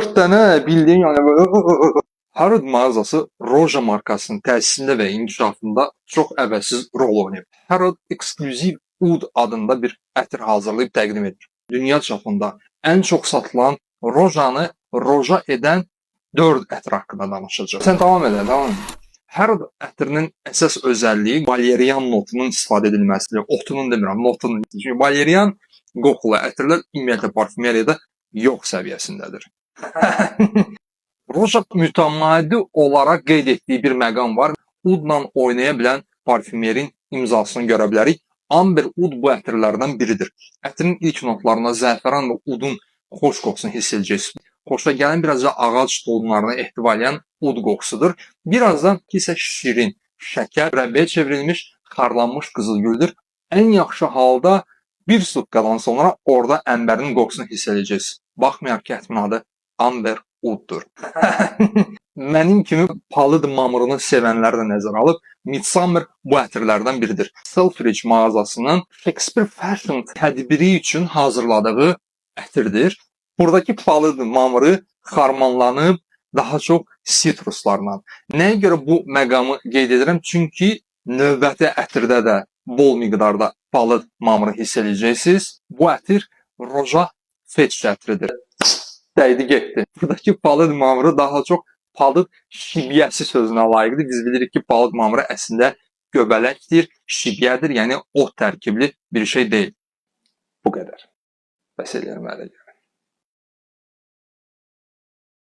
4 dənə bildiyin yəni böyle Harrod mağazası Roja markasının təsisində və inkişafında çox əvəzsiz rol oynayıb. Harrod ekskluziv Oud adında bir ətir hazırlayıb təqdim edir. Dünya çapında ən çox satılan Rojanı roja edən 4 ətir haqqında danışacağıq. Sən davam edin, davam edin. Harrod ətirinin əsas özəlliyi valeriyan notunun istifadə edilməsidir. Otunun demirəm, notunun. Çünki valeriyan qoxulu ətirlər ümumiyyətlə parfümeriyada yox səviyyəsindədir. Roja mütəmadi olaraq qeyd etdiyi bir məqam var. Oudla oynaya bilən parfümerin imzasını görə bilərik. Amber Oud bu ətirlərdən biridir. Ətirin ilk notlarında zəfəran və Oudun xoş qoxusunu hiss edəcəksiniz. Xoşa gələn biraz da ağac dolunlarını ehtivalayan Oud qoxusudur. Birazdan isə şirin, şəkər, mürəbbəyə çevrilmiş, xarlanmış qızılgüldür. Ən yaxşı halda bir sutkadan sonra orada əmbərin qoxusunu hiss edəcəksiniz. Baxmayaraq ki, ətirin adı Amber Ouddur. Mənim kimi palıd mamırını sevənlər də nəzərə alıb, Midsummer bu ətirlərdən biridir. Selfridge mağazasının Shakespeare Fashion tədbiri üçün hazırladığı ətirdir. Buradakı palıd mamırı xarmanlanıb daha çox sitruslarla. Nəyə görə bu məqamı qeyd edirəm? Çünki növbəti ətirdə də bol miqdarda palıd mamırı hiss edəcəksiniz. Bu ətir Roja Fetch ətiridir. Dəydi getdi. Buradakı palıd mamırı daha çox palıd şibyəsi sözünə layiqdir. Biz bilirik ki, palıd mamırı əslində göbələkdir, şibyədir, yəni ot tərkibli bir şey deyil. Bu qədər. Bəs eləyirəm, hələ gəl.